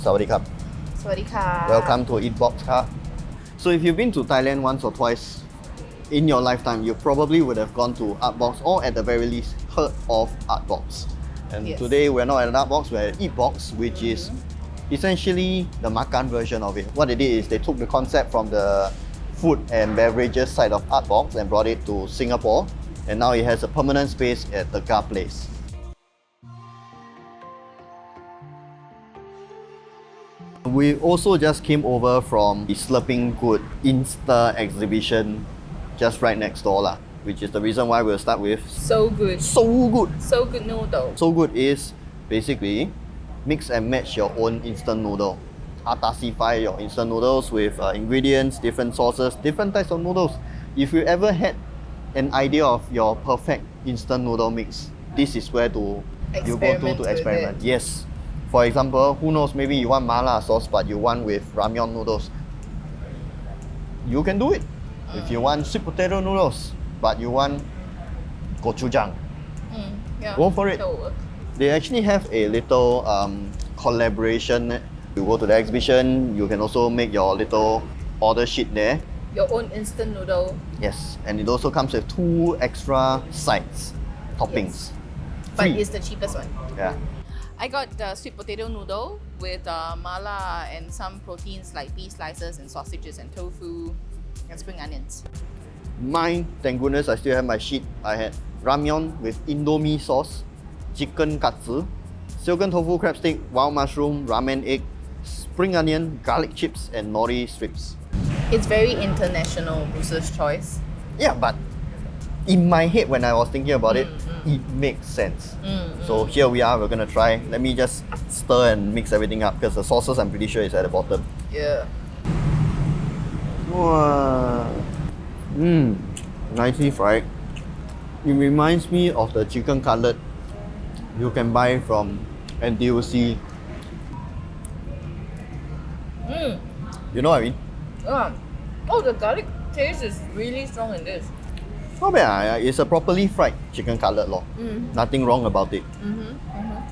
Sawadee-krap. สวัสดีค่ะ Welcome to Eatbox. So if you've been to Thailand once or twice in your lifetime, you probably would have gone to Artbox or at the very least heard of Artbox. And Yes. today we're not at an Artbox, we're at Eatbox, which is essentially the makan version of it. What they did is they took the concept from the food and beverages side of Artbox and brought it to Singapore, and now it has a permanent space at the Ga Place. We also just came over from the Slurping Good Insta-exhibition just right next door lah, which is the reason why we'll start with so good So Good. so good noodle So Good is basically mix and match your own instant noodle. Atasify your instant noodles with ingredients, different sauces, different types of noodles. If you ever had an idea of your perfect instant noodle mix, this is where you go to experiment. Yes. For example, who knows, maybe you want mala sauce but you want with ramyeon noodles. You can do it. If you want sweet potato noodles but you want gochujang, yeah, go for it. that will work. They actually have a little collaboration. You go to the exhibition, you can also make your little order sheet there. Your own instant noodle. Yes, and it also comes with 2 extra sides, toppings. But Free. it's the cheapest one. Yeah. I got the sweet potato noodle with mala and some proteins like beef slices and sausages and tofu and spring onions. Mine, thank goodness I still have my sheet. I had ramyeon with Indomie sauce, chicken katsu, silken tofu crab stick, wild mushroom, ramen egg, spring onion, garlic chips and nori strips. It's very international Bruce's choice. Yeah, but in my head when I was thinking about it, it makes sense. So here we are, we're gonna try. Let me just stir and mix everything up because the sauces I'm pretty sure is at the bottom. Yeah. Wow. Nicely fried. It reminds me of the chicken cutlet you can buy from NTUC. You know what I mean? Oh, the garlic taste is really strong in this. Not bad. It's a properly fried chicken cutlet lor. Nothing wrong about it.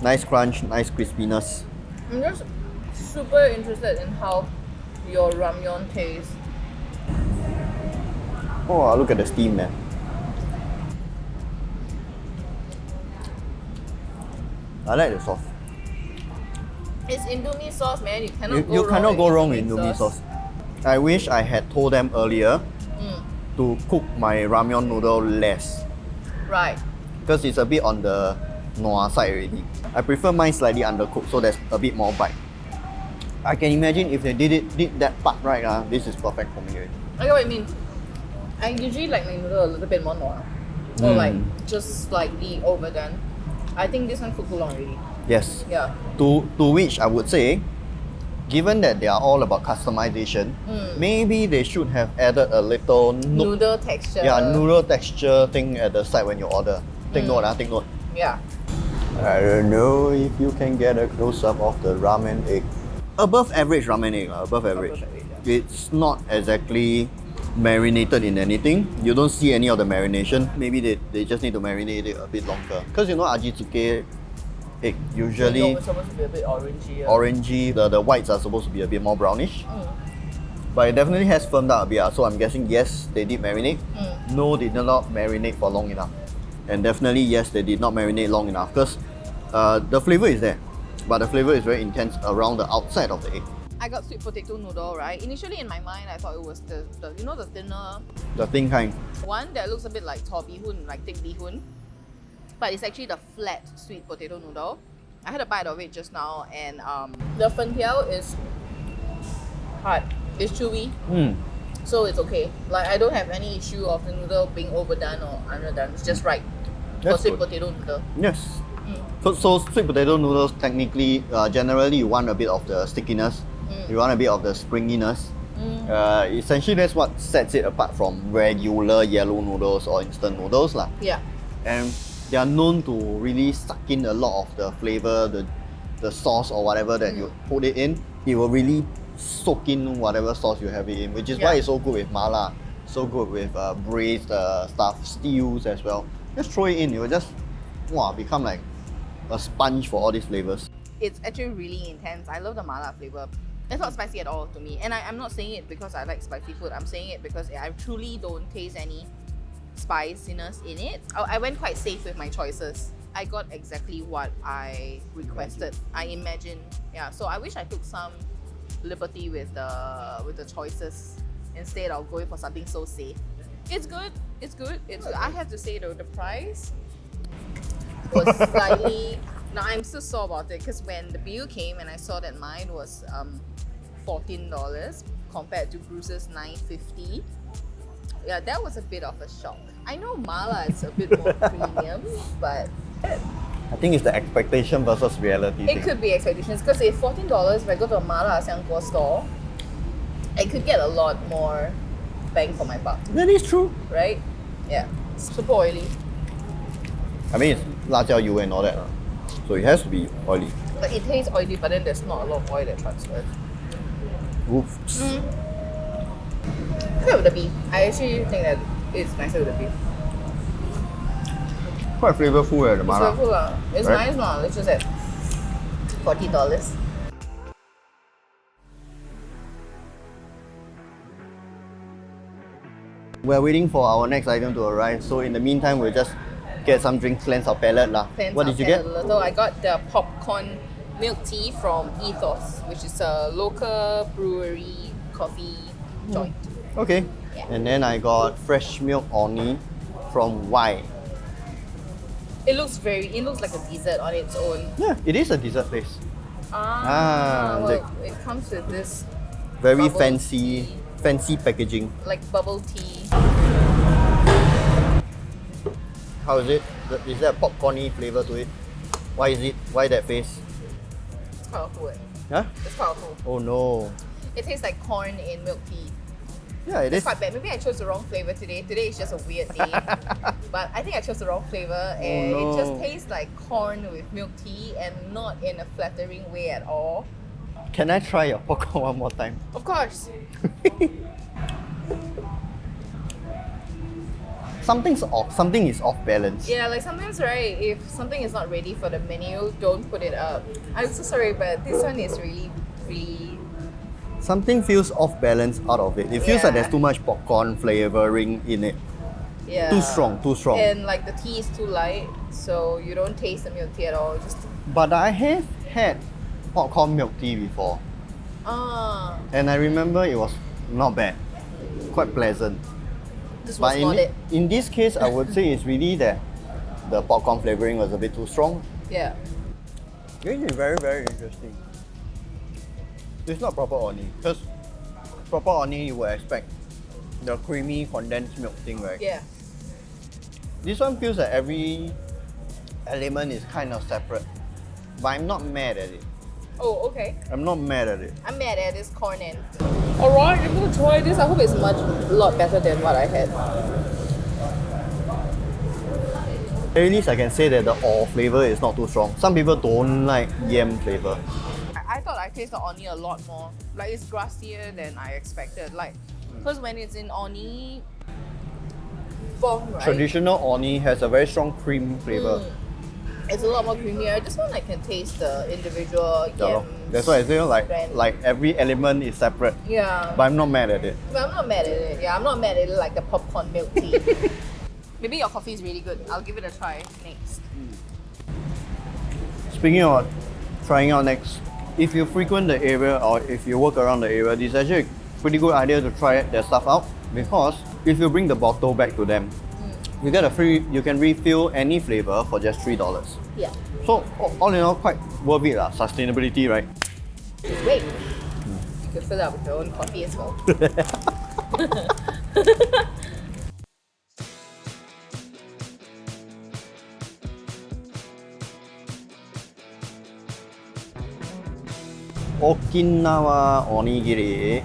Nice crunch, nice crispiness. I'm just super interested in how your ramyeon tastes. Oh, look at the steam, man. I like the sauce. It's Indomie sauce, man. You cannot go wrong with Indomie sauce. I wish I had told them earlier to cook my ramyeon noodle less, Right. because it's a bit on the noa side already. I prefer mine slightly undercooked so there's a bit more bite. I can imagine if they did that part right, this is perfect for me already. I get what you mean. I usually like my noodle a little bit more noa. Or like just slightly overdone. I think this one cooked too long already. Yes. Yeah. To which I would say, given that they are all about customization, maybe they should have added a little Noodle texture. noodle texture thing at the side when you order. Take note, take note. Yeah. I don't know if you can get a close-up of the ramen egg. Above average ramen egg, above average. It's not exactly marinated in anything. You don't see any of the marination. Maybe they just need to marinate it a bit longer. Because you know Ajitsuke egg usually It's supposed to be a bit orangey. orangey, the whites are supposed to be a bit more brownish. But it definitely has firmed up a bit. So I'm guessing yes, they did marinate. No, they did not marinate for long enough. And definitely yes, they did not marinate long enough because the flavor is there. But the flavor is very intense around the outside of the egg. I got sweet potato noodle, right? Initially in my mind, I thought it was the you know the thinner The thin kind. one that looks a bit like tor bee-hoon, like thick bee-hoon. But it's actually the flat sweet potato noodle. I had a bite of it just now and the fantiao is hard. It's chewy. So it's okay. Like I don't have any issue of the noodle being overdone or underdone. It's just right for That's sweet good. potato noodle. Yes. So sweet potato noodles technically, generally you want a bit of the stickiness. You want a bit of the springiness. Essentially that's what sets it apart from regular yellow noodles or instant noodles lah. Yeah. And they are known to really suck in a lot of the flavor, the sauce or whatever that you put it in. It will really soak in whatever sauce you have it in, which is why it's so good with mala, so good with braised stuff, stews as well. Just throw it in, it will just become like a sponge for all these flavors. it's actually really intense. I love the mala flavor. It's not spicy at all to me. And I'm not saying it because I like spicy food. I'm saying it because I truly don't taste any spiciness in it. I went quite safe with my choices. I got exactly what I requested. I imagine. Yeah, so I wish I took some liberty with the choices instead of going for something so safe. It's good. It's good. I have to say though, the price was slightly. Now I'm still sore about it because when the bill came and I saw that mine was $14 compared to Bruce's $9.50. Yeah, that was a bit of a shock. I know mala is a bit more premium, but I think it's the expectation versus reality it thing. could be expectations because if $14, if I go to a mala Xiangguo store, I could get a lot more bang for my buck, That is true. right? Yeah, super oily. I mean, it's 辣椒油 and all that. So it has to be oily. But it tastes oily, but then there's not a lot of oil that transferred. Oops. Okay with the beef. I actually think that it's nicer with the beef. Quite flavorful the It's mala. flavorful lah. It's Right? nice lah. It's just at $40. We're waiting for our next item to arrive. So in the meantime, we'll just get some drinks, cleanse our palate lah. Cleanse What our did you get? palate a little. I got the popcorn milk tea from Ethos, which is a local brewery coffee joint. Okay. Yeah. And then I got fresh milk Orh Nee from WAI. It looks like a dessert on its own. Yeah, it is a dessert place. Well, it comes with this Very Bubble fancy packaging. like bubble tea. How is it? Is there a popcorny flavor to it? Why is it? Why that face? It's powerful. Huh? It's powerful. Oh no. It tastes like corn in milk tea. Yeah, it It's is. quite bad. Maybe I chose the wrong flavor today. Today is just a weird day. But I think I chose the wrong flavor and no. it just tastes like corn with milk tea and not in a flattering way at all. Can I try your popcorn one more time? Of course. Something's off. Something is off balance. Yeah, like sometimes, right, if something is not ready for the menu, don't put it up. I'm so sorry, but this one is really, really... Something feels off balance out of it. It feels like Yeah. there's too much popcorn flavoring in it. Yeah. Too strong. And like the tea is too light, so you don't taste the milk tea at all. Just But I have had popcorn milk tea before. And I remember it was not bad. Quite pleasant. this was But not it. in this case, I would say it's really that the popcorn flavoring was a bit too strong. Yeah. This is very, very interesting. It's not proper Orh Nee, because proper Orh Nee you would expect the creamy condensed milk thing, right? Yeah. This one feels like every element is kind of separate. But I'm not mad at it. Oh, okay. I'm not mad at it. I'm mad at this corn end. Alright, I'm gonna try this. I hope it's a lot better than what I had. At least I can say that the Orh flavor is not too strong. Some people don't like yam flavor. I thought I tasted the Orh Nee a lot more. Like it's grassier than I expected. Like, because when it's in Orh Nee form, right? Traditional Orh Nee has a very strong cream flavor. It's a lot more creamier. This one I can taste the individual Yeah, lor. yams. That's why I say brand. like every element is separate. Yeah. But I'm not mad at it. But I'm not mad at it. Yeah, I'm not mad at it like the popcorn milk tea. Maybe your coffee is really good. I'll give it a try next. Speaking of trying out next, if you frequent the area or if you work around the area, this is actually a pretty good idea to try their stuff out, because if you bring the bottle back to them, you get you can refill any flavor for just $3. Yeah. So all in all, quite worth it lah. Sustainability, right? It's great. You could fill it up with your own coffee as well. Okinawa Onigiri.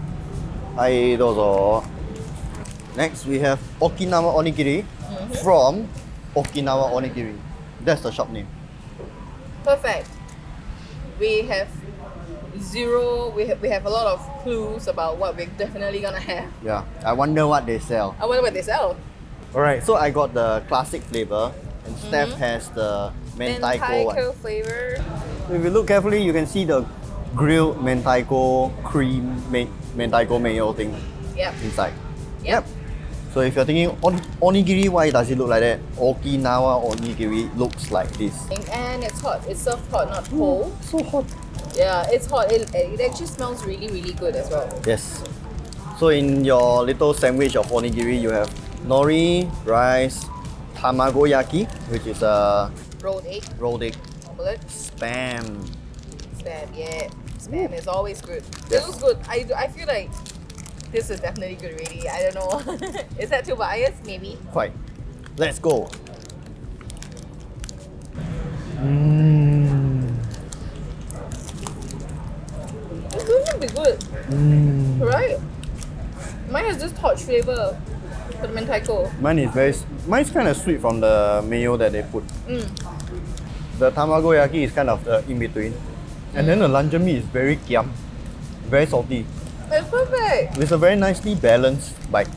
Hai, dozo. Next, we have Okinawa Onigiri from Okinawa Onigiri. That's the shop name. Perfect. We have we have a lot of clues about what we're definitely gonna have. Yeah, I wonder what they sell. I wonder what they sell. Alright, so I got the classic flavor, and Steph has the mentaiko one. Mentaiko flavor. If you look carefully, you can see the grilled mentaiko cream mentaiko mayo thing Yep. inside. Yep. So if you're thinking onigiri, why does it look like that? Okinawa onigiri looks like this. And it's hot. It's served hot, not cold. So hot. Yeah, it's hot. It actually smells really, really good as well. Yes. So in your little sandwich of onigiri, you have nori, rice, tamagoyaki, which is a Rolled egg, rolled egg, omelette, spam. spam. Yeah, spam is always good. Yes. It looks good. I feel like this is definitely good already. I don't know. Is that too biased? Maybe. Quite. Let's go. It's going to be good. Right? Mine has this torch flavor for the mentaiko. Mine's kind of sweet from the mayo that they put. The tamagoyaki is kind of the in between, and then the luncheon meat is very kiam, very salty. It's perfect. It's a very nicely balanced bite.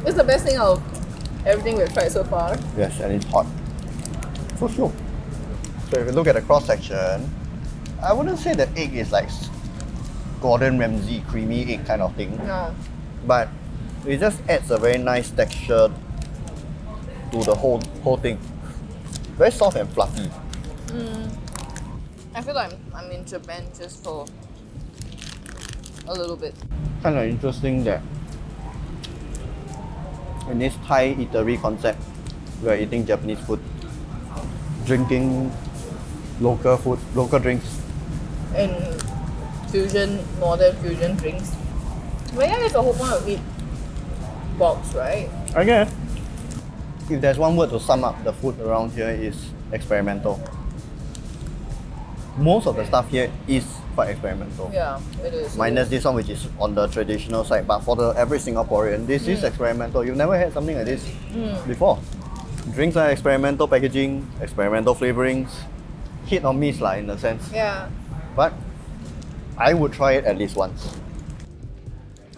It's the best thing out of everything we've tried so far. Yes, and it's hot. For sure. So if you look at the cross section, I wouldn't say the egg is like Gordon Ramsay creamy egg kind of thing, No. but it just adds a very nice texture to the whole thing. Very soft and fluffy. I feel like I'm in Japan just for a little bit. Kind of interesting that in this Thai eatery concept, we are eating Japanese food, drinking local food, local drinks. And northern fusion drinks. But yeah, that's the whole point of Eatbox, right? I guess if there's one word to sum up the food around here is experimental. Most of the stuff here is quite experimental. Yeah, it is. Minus this one, which is on the traditional side, but for the average Singaporean, this is experimental. You've never had something like this before. Drinks are experimental packaging, experimental flavorings, hit or miss lah in a sense. Yeah. But I would try it at least once.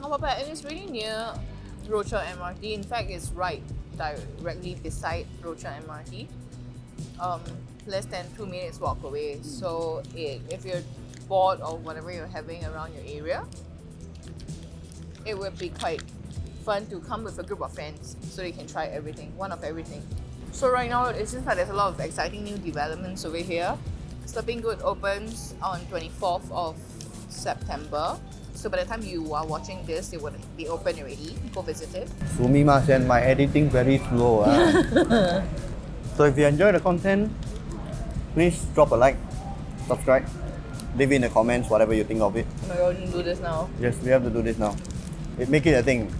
Oh, but it is really near Rochor MRT. In fact, it's right directly beside Rochor MRT. Less than 2 minutes walk away. So if you're bored or whatever you're having around your area, it would be quite fun to come with a group of friends so you can try everything, one of everything. So right now it seems like there's a lot of exciting new developments over here. Slurping Good opens on 24th of September. So by the time you are watching this, it would be open already. Go visit it. Sumimasen, my editing very slow. So if you enjoy the content, please drop a like, subscribe, leave in the comments whatever you think of it. Oh my god, we can do this now. Yes, we have to do this now. Make it a thing.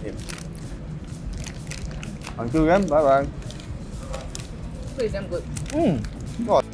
Until then, bye bye. It's damn good. God.